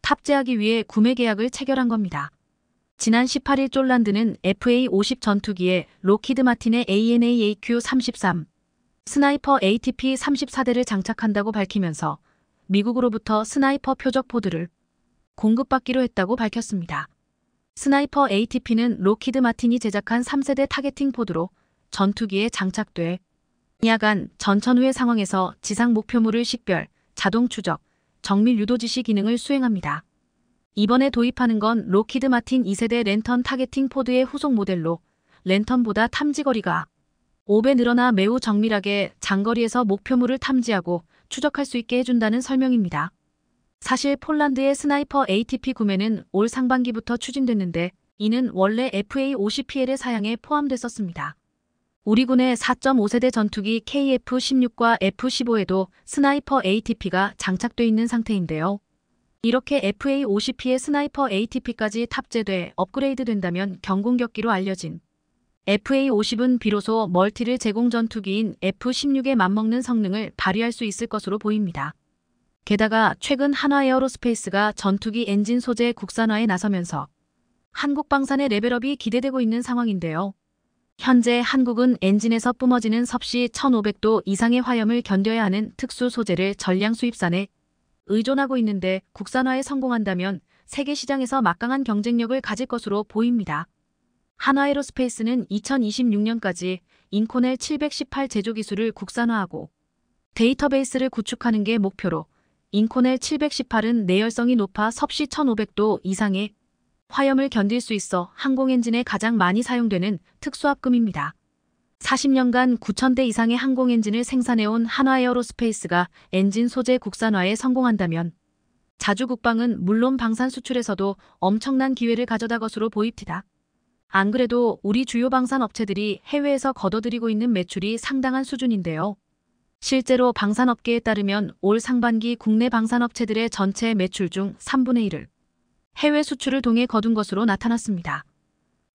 탑재하기 위해 구매 계약을 체결한 겁니다. 지난 18일 폴란드는 FA-50 전투기에 록히드 마틴의 ANAAQ-33 스나이퍼 ATP 34대를 장착한다고 밝히면서 미국으로부터 스나이퍼 표적 포드를 공급받기로 했다고 밝혔습니다. 스나이퍼 ATP는 록히드 마틴이 제작한 3세대 타겟팅 포드로 전투기에 장착돼 야간 전천 후의 상황에서 지상 목표물을 식별, 자동 추적, 정밀 유도 지시 기능을 수행합니다. 이번에 도입하는 건 록히드 마틴 2세대 랜턴 타겟팅 포드의 후속 모델로 랜턴보다 탐지거리가 5배 늘어나 매우 정밀하게 장거리에서 목표물을 탐지하고 추적할 수 있게 해준다는 설명입니다. 사실 폴란드의 스나이퍼 ATP 구매는 올 상반기부터 추진됐는데 이는 원래 FA-50PL의 사양에 포함됐었습니다. 우리 군의 4.5세대 전투기 KF-16과 F-15에도 스나이퍼 ATP가 장착돼 있는 상태인데요. 이렇게 FA-50P의 스나이퍼 ATP까지 탑재돼 업그레이드 된다면 경공격기로 알려진 FA-50은 비로소 멀티를 제공 전투기인 F-16에 맞먹는 성능을 발휘할 수 있을 것으로 보입니다. 게다가 최근 한화에어로스페이스가 전투기 엔진 소재 국산화에 나서면서 한국 방산의 레벨업이 기대되고 있는 상황인데요. 현재 한국은 엔진에서 뿜어지는 섭씨 1500도 이상의 화염을 견뎌야 하는 특수 소재를 전량 수입산에 의존하고 있는데 국산화에 성공한다면 세계 시장에서 막강한 경쟁력을 가질 것으로 보입니다. 한화에어로스페이스는 2026년까지 인코넬 718 제조 기술을 국산화하고 데이터베이스를 구축하는 게 목표로 인코넬 718은 내열성이 높아 섭씨 1500도 이상의 화염을 견딜 수 있어 항공 엔진에 가장 많이 사용되는 특수합금입니다. 40년간 9,000대 이상의 항공 엔진을 생산해온 한화에어로스페이스가 엔진 소재 국산화에 성공한다면 자주 국방은 물론 방산 수출에서도 엄청난 기회를 가져다 것으로 보입니다. 안 그래도 우리 주요 방산 업체들이 해외에서 거둬들이고 있는 매출이 상당한 수준인데요. 실제로 방산업계에 따르면 올 상반기 국내 방산업체들의 전체 매출 중 3분의 1을 해외 수출을 통해 거둔 것으로 나타났습니다.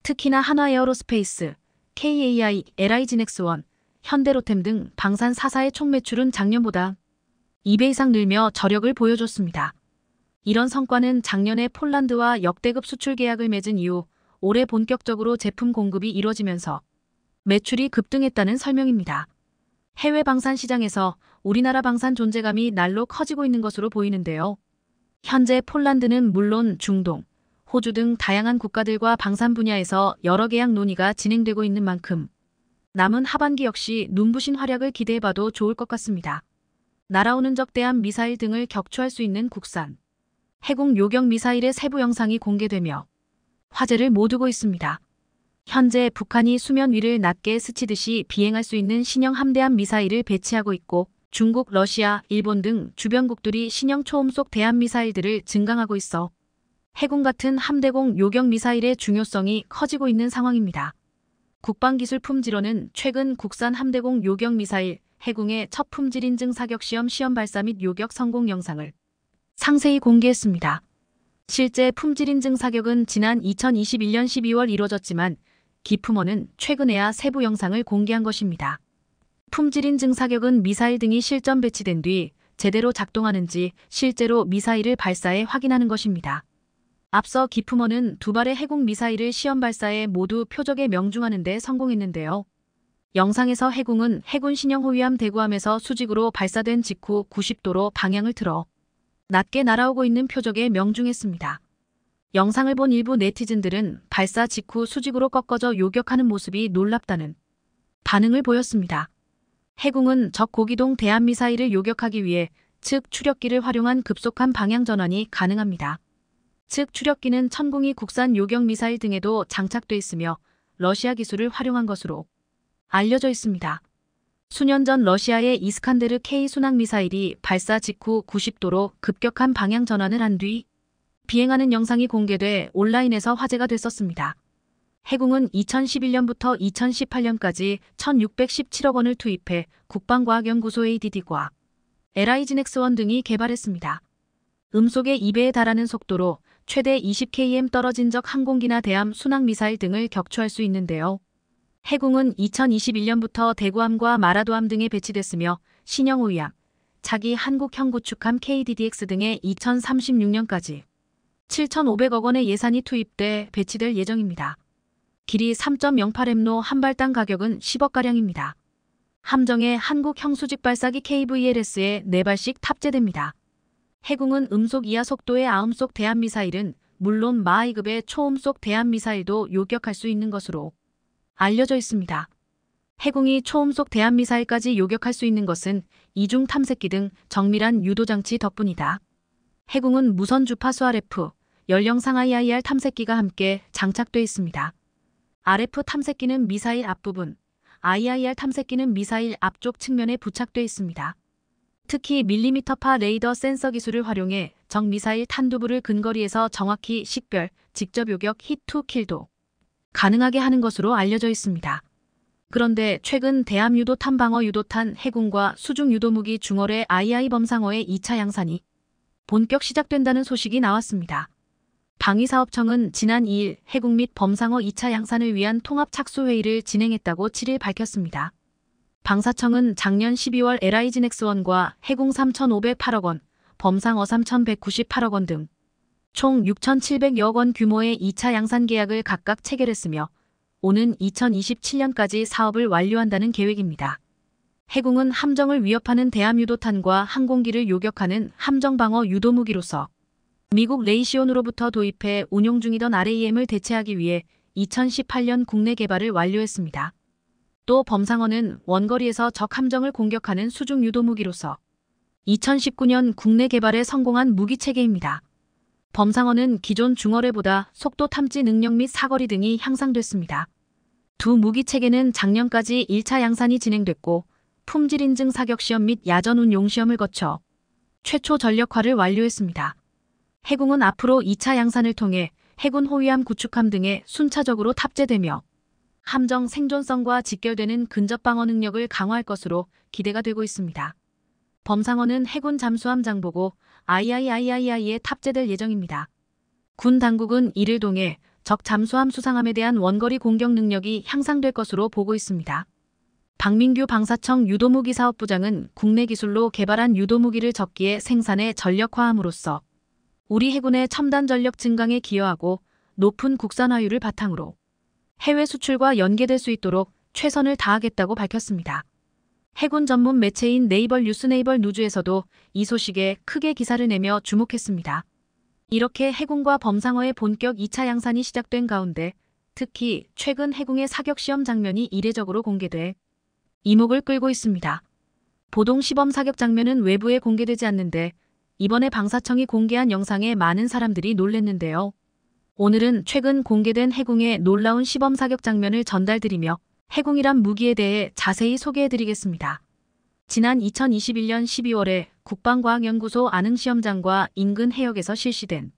특히나 한화에어로스페이스, KAI, LI진엑스원, 현대로템 등 방산 4사의 총 매출은 작년보다 2배 이상 늘며 저력을 보여줬습니다. 이런 성과는 작년에 폴란드와 역대급 수출 계약을 맺은 이후 올해 본격적으로 제품 공급이 이뤄지면서 매출이 급등했다는 설명입니다. 해외 방산 시장에서 우리나라 방산 존재감이 날로 커지고 있는 것으로 보이는데요. 현재 폴란드는 물론 중동, 호주 등 다양한 국가들과 방산 분야에서 여러 계약 논의가 진행되고 있는 만큼 남은 하반기 역시 눈부신 활약을 기대해봐도 좋을 것 같습니다. 날아오는 적대함 미사일 등을 격추할 수 있는 국산 해군 요격 미사일의 세부 영상이 공개되며 화제를 모으고 있습니다. 현재 북한이 수면 위를 낮게 스치듯이 비행할 수 있는 신형 함대함 미사일을 배치하고 있고 중국, 러시아, 일본 등 주변국들이 신형 초음속 대함미사일들을 증강하고 있어 해군 같은 함대공 요격 미사일의 중요성이 커지고 있는 상황입니다. 국방기술 품질원은 최근 국산 함대공 요격 미사일 해궁의 첫 품질 인증 사격 시험 발사 및 요격 성공 영상을 상세히 공개했습니다. 실제 품질 인증 사격은 지난 2021년 12월 이뤄졌지만 기품원은 최근에야 세부 영상을 공개한 것입니다. 품질 인증 사격은 미사일 등이 실전 배치된 뒤 제대로 작동하는지 실제로 미사일을 발사해 확인하는 것입니다. 앞서 기품원은 두 발의 해군 미사일을 시험 발사해 모두 표적에 명중하는 데 성공했는데요. 영상에서 해궁은 해군 신형 호위함 대구함에서 수직으로 발사된 직후 90도로 방향을 틀어 낮게 날아오고 있는 표적에 명중했습니다. 영상을 본 일부 네티즌들은 발사 직후 수직으로 꺾어져 요격하는 모습이 놀랍다는 반응을 보였습니다. 해궁은 적 고기동 대함미사일을 요격하기 위해 측 추력기를 활용한 급속한 방향 전환이 가능합니다. 측 추력기는 천궁이 국산 요격 미사일 등에도 장착돼 있으며 러시아 기술을 활용한 것으로 알려져 있습니다. 수년 전 러시아의 이스칸데르 K 순항 미사일이 발사 직후 90도로 급격한 방향 전환을 한 뒤 비행하는 영상이 공개돼 온라인에서 화제가 됐었습니다. 해궁은 2011년부터 2018년까지 1,617억 원을 투입해 국방과학연구소 ADD과 LI진엑스원 등이 개발했습니다. 음속의 2배에 달하는 속도로 최대 20km 떨어진 적 항공기나 대함 순항 미사일 등을 격추할 수 있는데요. 해궁은 2021년부터 대구함과 마라도함 등에 배치됐으며 신형 호위함, 차기 한국형 구축함 KDDX 등에 2036년까지 7,500억 원의 예산이 투입돼 배치될 예정입니다. 길이 3.08m로 한 발당 가격은 10억가량입니다. 함정에 한국형 수직 발사기 KVLS에 4발씩 탑재됩니다. 해궁은 음속 이하 속도의 아음속 대함미사일은 물론 마하이급의 초음속 대함미사일도 요격할 수 있는 것으로 알려져 있습니다. 해궁이 초음속 대함미사일까지 요격할 수 있는 것은 이중 탐색기 등 정밀한 유도장치 덕분이다. 해궁은 무선 주파수 RF, 연령상 IIR 탐색기가 함께 장착돼 있습니다. RF 탐색기는 미사일 앞부분, IIR 탐색기는 미사일 앞쪽 측면에 부착돼 있습니다. 특히 밀리미터파 레이더 센서 기술을 활용해 적 미사일 탄두부를 근거리에서 정확히 식별, 직접 요격 히트-킬도 가능하게 하는 것으로 알려져 있습니다. 그런데 최근 대함 유도탄 방어 유도탄 해군과 수중 유도무기 중월의 II 범상어의 2차 양산이 본격 시작된다는 소식이 나왔습니다. 방위사업청은 지난 2일 해군 및 범상어 2차 양산을 위한 통합 착수회의를 진행했다고 7일 밝혔습니다. 방사청은 작년 12월 LIG넥스1과 해공 3,508억 원, 범상어 3,198억 원 등 총 6,700여 원 규모의 2차 양산 계약을 각각 체결했으며 오는 2027년까지 사업을 완료한다는 계획입니다. 해공은 함정을 위협하는 대함유도탄과 항공기를 요격하는 함정방어 유도무기로서 미국 레이시온으로부터 도입해 운용 중이던 RAM을 대체하기 위해 2018년 국내 개발을 완료했습니다. 또 범상어는 원거리에서 적 함정을 공격하는 수중 유도무기로서 2019년 국내 개발에 성공한 무기체계입니다. 범상어는 기존 중어뢰보다 속도 탐지 능력 및 사거리 등이 향상됐습니다. 두 무기체계는 작년까지 1차 양산이 진행됐고 품질 인증 사격 시험 및 야전 운용 시험을 거쳐 최초 전력화를 완료했습니다. 해공은 앞으로 2차 양산을 통해 해군 호위함 구축함 등에 순차적으로 탑재되며 함정 생존성과 직결되는 근접 방어 능력을 강화할 것으로 기대가 되고 있습니다. 범상어는 해군 잠수함 장보고 IIIII에 탑재될 예정입니다. 군 당국은 이를 통해 적 잠수함 수상함에 대한 원거리 공격 능력이 향상될 것으로 보고 있습니다. 박민규 방사청 유도무기 사업부장은 국내 기술로 개발한 유도무기를 적기에 생산에 전력화함으로써 우리 해군의 첨단 전력 증강에 기여하고 높은 국산화율을 바탕으로 해외 수출과 연계될 수 있도록 최선을 다하겠다고 밝혔습니다. 해군 전문 매체인 네이벌 뉴스 네이벌 누즈에서도 이 소식에 크게 기사를 내며 주목했습니다. 이렇게 해군과 범상어의 본격 2차 양산이 시작된 가운데 특히 최근 해군의 사격 시험 장면이 이례적으로 공개돼 이목을 끌고 있습니다. 보통 시범 사격 장면은 외부에 공개되지 않는데 이번에 방사청이 공개한 영상에 많은 사람들이 놀랐는데요. 오늘은 최근 공개된 해군의 놀라운 시범 사격 장면을 전달드리며 해공이란 무기에 대해 자세히 소개해드리겠습니다. 지난 2021년 12월에 국방과학연구소 안흥시험장과 인근 해역에서 실시된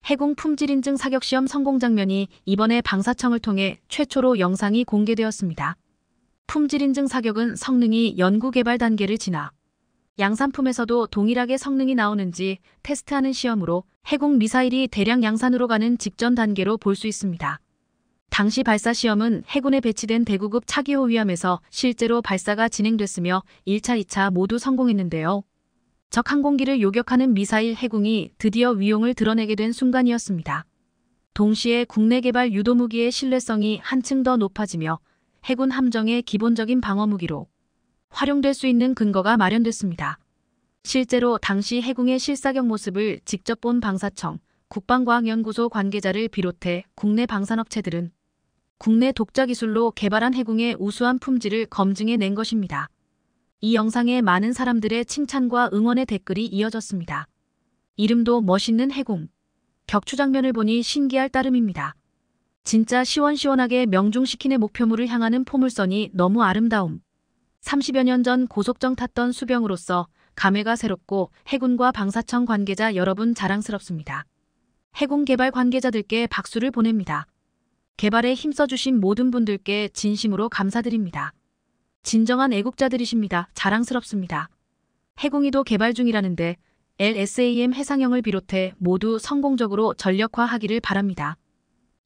해공 품질인증 사격시험 성공 장면이 이번에 방사청을 통해 최초로 영상이 공개되었습니다. 품질인증 사격은 성능이 연구개발 단계를 지나 양산품에서도 동일하게 성능이 나오는지 테스트하는 시험으로 해공 미사일이 대량 양산으로 가는 직전 단계로 볼 수 있습니다. 당시 발사 시험은 해군에 배치된 대구급 차기 호위함에서 실제로 발사가 진행됐으며 1차, 2차 모두 성공했는데요. 적 항공기를 요격하는 미사일 해공이 드디어 위용을 드러내게 된 순간이었습니다. 동시에 국내 개발 유도무기의 신뢰성이 한층 더 높아지며 해군 함정의 기본적인 방어무기로 활용될 수 있는 근거가 마련됐습니다. 실제로 당시 해군의 실사격 모습을 직접 본 방사청, 국방과학연구소 관계자를 비롯해 국내 방산업체들은 국내 독자 기술로 개발한 해군의 우수한 품질을 검증해낸 것입니다. 이 영상에 많은 사람들의 칭찬과 응원의 댓글이 이어졌습니다. 이름도 멋있는 해공. 격추 장면을 보니 신기할 따름입니다. 진짜 시원시원하게 명중시키는 목표물을 향하는 포물선이 너무 아름다움. 30여 년 전 고속정 탔던 수병으로서 감회가 새롭고 해군과 방사청 관계자 여러분 자랑스럽습니다. 해공 개발 관계자들께 박수를 보냅니다. 개발에 힘써주신 모든 분들께 진심으로 감사드립니다. 진정한 애국자들이십니다. 자랑스럽습니다. 해공이도 개발 중이라는데 LSAM 해상형을 비롯해 모두 성공적으로 전력화하기를 바랍니다.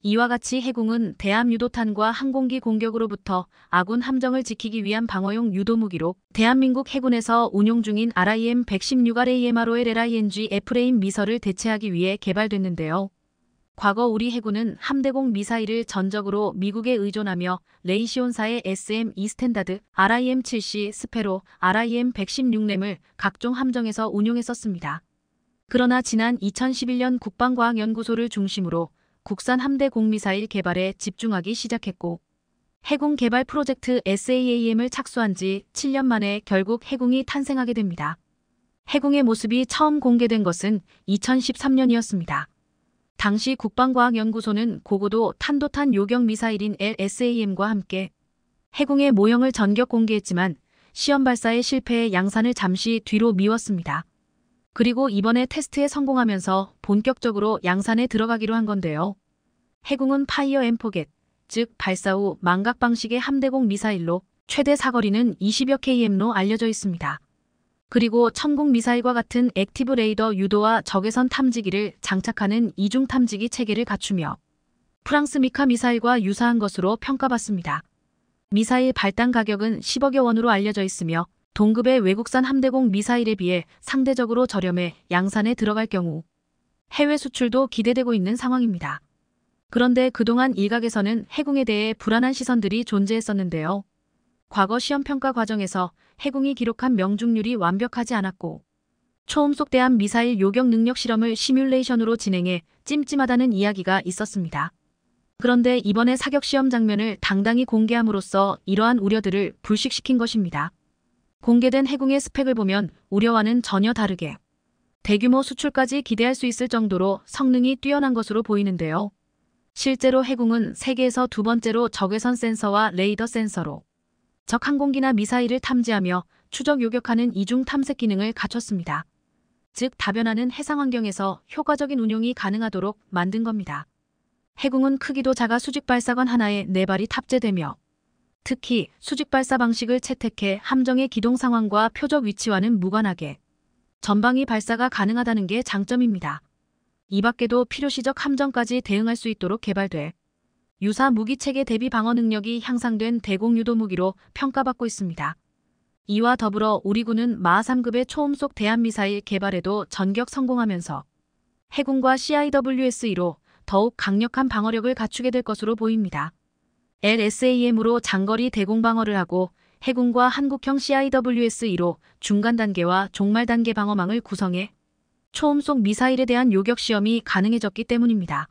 이와 같이 해공은 대함 유도탄과 항공기 공격으로부터 아군 함정을 지키기 위한 방어용 유도무기로 대한민국 해군에서 운용 중인 RIM-116RAMROL LING F레임 미설을 대체하기 위해 개발됐는데요. 과거 우리 해군은 함대공 미사일을 전적으로 미국에 의존하며 레이시온사의 SM-2 스탠다드, RIM-7C 스페로, RIM-116램을 각종 함정에서 운용했었습니다. 그러나 지난 2011년 국방과학연구소를 중심으로 국산 함대공 미사일 개발에 집중하기 시작했고 해공 개발 프로젝트 SAAM을 착수한 지 7년 만에 결국 해공이 탄생하게 됩니다. 해공의 모습이 처음 공개된 것은 2013년이었습니다. 당시 국방과학연구소는 고고도 탄도탄 요격 미사일인 LSAM과 함께 해공의 모형을 전격 공개했지만 시험 발사의 실패에 양산을 잠시 뒤로 미뤘습니다. 그리고 이번에 테스트에 성공하면서 본격적으로 양산에 들어가기로 한 건데요. 해공은 파이어 앤 포겟, 즉 발사 후 망각 방식의 함대공 미사일로 최대 사거리는 20여 km로 알려져 있습니다. 그리고 천국 미사일과 같은 액티브 레이더 유도와 적외선 탐지기를 장착하는 이중 탐지기 체계를 갖추며 프랑스 미카 미사일과 유사한 것으로 평가받습니다. 미사일 발당 가격은 10억여 원으로 알려져 있으며 동급의 외국산 함대공 미사일에 비해 상대적으로 저렴해 양산에 들어갈 경우 해외 수출도 기대되고 있는 상황입니다. 그런데 그동안 일각에서는 해궁에 대해 불안한 시선들이 존재했었는데요. 과거 시험평가 과정에서 해궁이 기록한 명중률이 완벽하지 않았고 초음속 대함 미사일 요격 능력 실험을 시뮬레이션으로 진행해 찜찜하다는 이야기가 있었습니다. 그런데 이번에 사격 시험 장면을 당당히 공개함으로써 이러한 우려들을 불식시킨 것입니다. 공개된 해궁의 스펙을 보면 우려와는 전혀 다르게 대규모 수출까지 기대할 수 있을 정도로 성능이 뛰어난 것으로 보이는데요. 실제로 해궁은 세계에서 두 번째로 적외선 센서와 레이더 센서로 적 항공기나 미사일을 탐지하며 추적 요격하는 이중 탐색 기능을 갖췄습니다. 즉 다변화는 해상 환경에서 효과적인 운용이 가능하도록 만든 겁니다. 해궁은 크기도 작아 수직 발사관 하나에 4발이 탑재되며 특히 수직 발사 방식을 채택해 함정의 기동 상황과 표적 위치와는 무관하게 전방위 발사가 가능하다는 게 장점입니다. 이 밖에도 필요시적 함정까지 대응할 수 있도록 개발돼 유사 무기체계 대비 방어 능력이 향상된 대공유도 무기로 평가받고 있습니다. 이와 더불어 우리 군은 마하 3급의 초음속 대함미사일 개발에도 전격 성공하면서 해군과 CIWS-2로 더욱 강력한 방어력을 갖추게 될 것으로 보입니다. LSAM으로 장거리 대공 방어를 하고 해군과 한국형 CIWS-2로 중간 단계와 종말 단계 방어망을 구성해 초음속 미사일에 대한 요격 시험이 가능해졌기 때문입니다.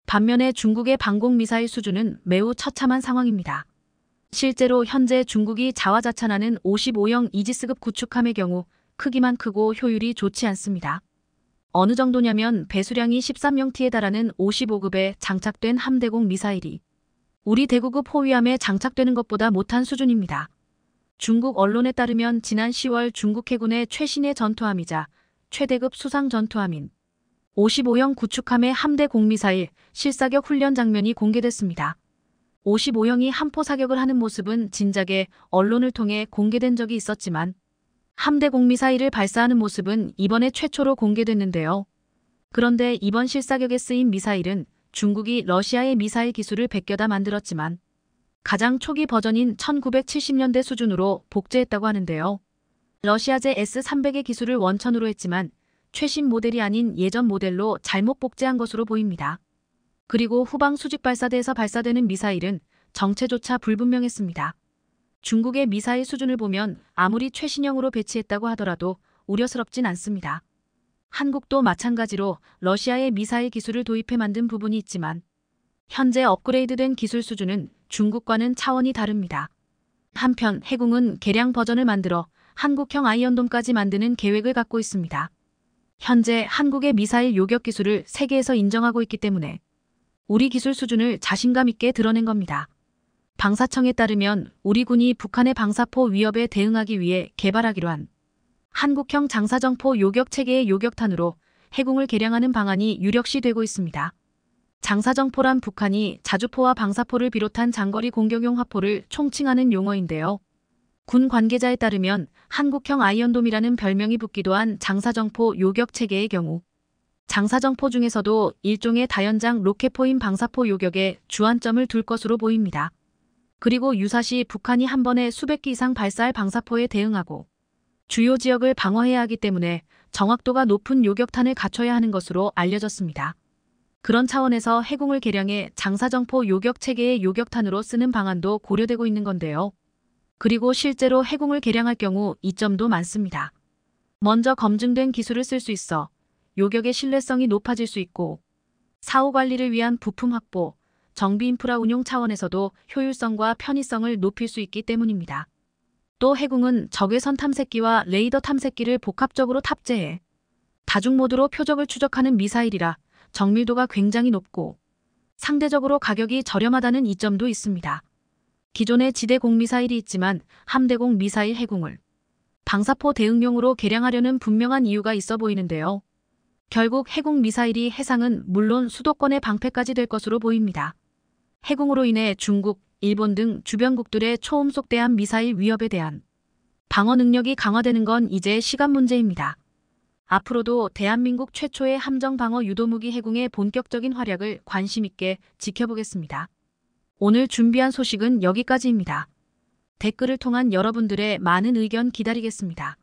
반면에 중국의 방공 미사일 수준은 매우 처참한 상황입니다. 실제로 현재 중국이 자화자찬하는 55형 이지스급 구축함의 경우 크기만 크고 효율이 좋지 않습니다. 어느 정도냐면 배수량이 13명티에 달하는 55급에 장착된 함대공 미사일이 우리 대구급 호위함에 장착되는 것보다 못한 수준입니다. 중국 언론에 따르면 지난 10월 중국 해군의 최신의 전투함이자 최대급 수상 전투함인 55형 구축함의 함대 공미사일 실사격 훈련 장면이 공개됐습니다. 55형이 함포 사격을 하는 모습은 진작에 언론을 통해 공개된 적이 있었지만 함대 공미사일을 발사하는 모습은 이번에 최초로 공개됐는데요. 그런데 이번 실사격에 쓰인 미사일은 중국이 러시아의 미사일 기술을 베껴다 만들었지만 가장 초기 버전인 1970년대 수준으로 복제했다고 하는데요. 러시아제 S-300의 기술을 원천으로 했지만 최신 모델이 아닌 예전 모델로 잘못 복제한 것으로 보입니다. 그리고 후방 수직 발사대에서 발사되는 미사일은 정체조차 불분명했습니다. 중국의 미사일 수준을 보면 아무리 최신형으로 배치했다고 하더라도 우려스럽진 않습니다. 한국도 마찬가지로 러시아의 미사일 기술을 도입해 만든 부분이 있지만 현재 업그레이드된 기술 수준은 중국과는 차원이 다릅니다. 한편 해군은 개량 버전을 만들어 한국형 아이언돔까지 만드는 계획을 갖고 있습니다. 현재 한국의 미사일 요격 기술을 세계에서 인정하고 있기 때문에 우리 기술 수준을 자신감 있게 드러낸 겁니다. 방사청에 따르면 우리 군이 북한의 방사포 위협에 대응하기 위해 개발하기로 한 한국형 장사정포 요격체계의 요격탄으로 해궁을 개량하는 방안이 유력시되고 있습니다. 장사정포란 북한이 자주포와 방사포를 비롯한 장거리 공격용 화포를 총칭하는 용어인데요. 군 관계자에 따르면 한국형 아이언돔이라는 별명이 붙기도 한 장사정포 요격체계의 경우 장사정포 중에서도 일종의 다연장 로켓포인 방사포 요격에 주안점을 둘 것으로 보입니다. 그리고 유사시 북한이 한 번에 수백 기 이상 발사할 방사포에 대응하고 주요 지역을 방어해야 하기 때문에 정확도가 높은 요격탄을 갖춰야 하는 것으로 알려졌습니다. 그런 차원에서 해궁을 개량해 장사정포 요격체계의 요격탄으로 쓰는 방안도 고려되고 있는 건데요. 그리고 실제로 해궁을 개량할 경우 이점도 많습니다. 먼저 검증된 기술을 쓸 수 있어 요격의 신뢰성이 높아질 수 있고 사후 관리를 위한 부품 확보, 정비 인프라 운용 차원에서도 효율성과 편의성을 높일 수 있기 때문입니다. 또 해궁은 적외선 탐색기와 레이더 탐색기를 복합적으로 탑재해 다중 모드로 표적을 추적하는 미사일이라 정밀도가 굉장히 높고 상대적으로 가격이 저렴하다는 이점도 있습니다. 기존의 지대공 미사일이 있지만 함대공 미사일 해궁을 방사포 대응용으로 개량하려는 분명한 이유가 있어 보이는데요. 결국 해궁 미사일이 해상은 물론 수도권의 방패까지 될 것으로 보입니다. 해궁으로 인해 중국, 일본 등 주변국들의 초음속 대함 미사일 위협에 대한 방어 능력이 강화되는 건 이제 시간 문제입니다. 앞으로도 대한민국 최초의 함정 방어 유도무기 해궁의 본격적인 활약을 관심 있게 지켜보겠습니다. 오늘 준비한 소식은 여기까지입니다. 댓글을 통한 여러분들의 많은 의견 기다리겠습니다.